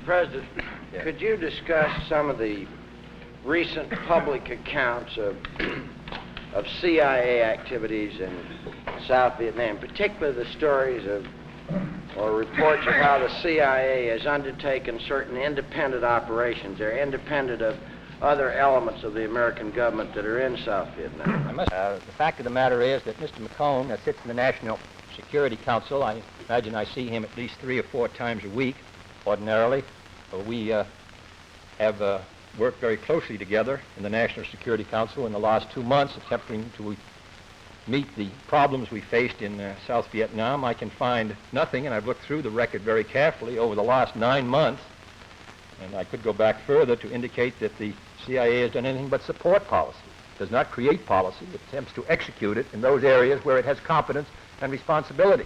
President, Yes. could you discuss some of the recent public accounts of CIA activities in South Vietnam, particularly the stories of or reports of how the CIA has undertaken certain independent operations? They're independent of other elements of the American government that are in South Vietnam. The fact of the matter is that Mr. McCone sits in the National Security Council. I imagine I see him at least 3 or 4 times a week, ordinarily. We have worked very closely together in the National Security Council in the last 2 months, attempting to meet the problems we faced in South Vietnam. I can find nothing, and I've looked through the record very carefully over the last 9 months, and I could go back further to indicate that the CIA has done anything but support policy. It does not create policy. It attempts to execute it in those areas where it has competence and responsibility.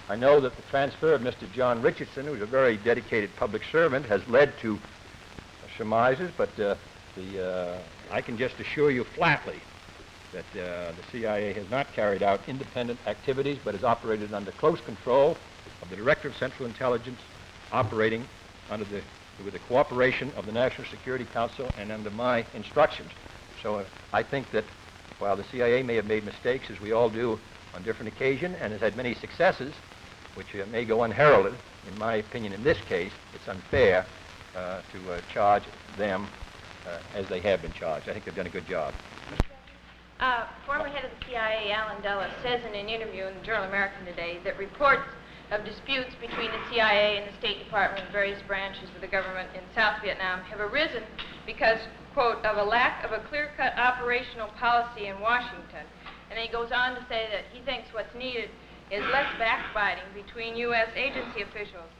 I know that the transfer of Mr. John Richardson, who's a very dedicated public servant, has led to surmises, but I can just assure you flatly that the CIA has not carried out independent activities, but has operated under close control of the Director of Central Intelligence, operating with the cooperation of the National Security Council and under my instructions. So I think that while the CIA may have made mistakes, as we all do on different occasions, and has had many successes, which may go unheralded, in my opinion in this case, it's unfair to charge them as they have been charged. I think they've done a good job. Former head of the CIA, Alan Dulles, says in an interview in the Journal American today that reports of disputes between the CIA and the State Department and various branches of the government in South Vietnam have arisen because, quote, of a lack of a clear-cut operational policy in Washington. And then he goes on to say that he thinks what's needed is less backbiting between U.S. agency officials.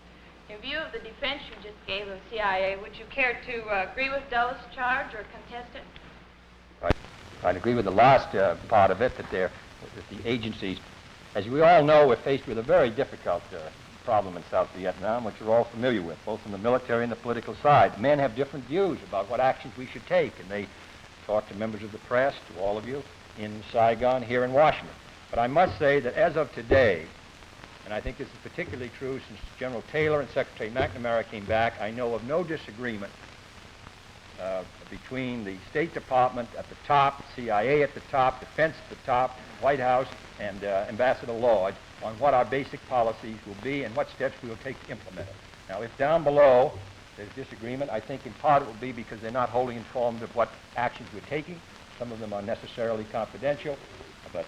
In view of the defense you just gave of the CIA, would you care to agree with Dulles' charge or contest it? I'd agree with the last part of it, that the agencies, as we all know, we're faced with a very difficult problem in South Vietnam, which we're all familiar with, both from the military and the political side. Men have different views about what actions we should take, and they talk to members of the press, to all of you, in Saigon, here in Washington. But I must say that as of today, and I think this is particularly true since General Taylor and Secretary McNamara came back, I know of no disagreement between the State Department at the top, CIA at the top, Defense at the top, White House, and Ambassador Lodge on what our basic policies will be and what steps we will take to implement it. Now, if down below there's disagreement, I think in part it will be because they're not wholly informed of what actions we're taking. Some of them are necessarily confidential, but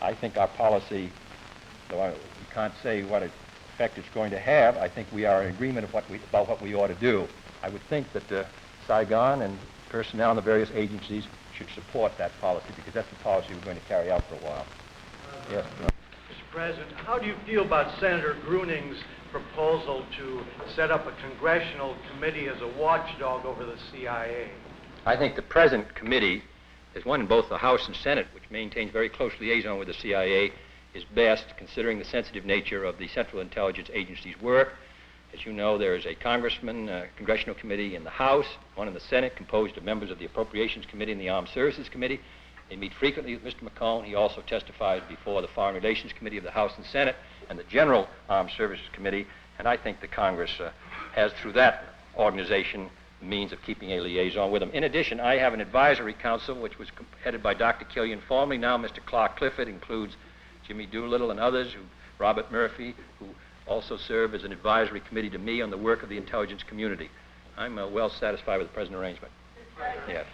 I think our policy, though we can't say what effect it's going to have, I think we are in agreement about what we ought to do. I would think that Saigon and personnel in the various agencies should support that policy, because that's the policy we're going to carry out for a while. Yes. Mr. President, how do you feel about Senator Gruning's proposal to set up a congressional committee as a watchdog over the CIA? I think the present committee, there's one in both the House and Senate, which maintains very close liaison with the CIA, is best, considering the sensitive nature of the Central Intelligence Agency's work. As you know, there is a congressional committee in the House, one in the Senate, composed of members of the Appropriations Committee and the Armed Services Committee. They meet frequently with Mr. McCone. He also testifies before the Foreign Relations Committee of the House and Senate and the General Armed Services Committee, and I think the Congress has, through that organization, the means of keeping a liaison with them. In addition, I have an advisory council, which was headed by Dr. Killian formerly. Now Mr. Clark Clifford, includes Jimmy Doolittle and others, Robert Murphy, who also serve as an advisory committee to me on the work of the intelligence community. I'm well satisfied with the present arrangement. Yes.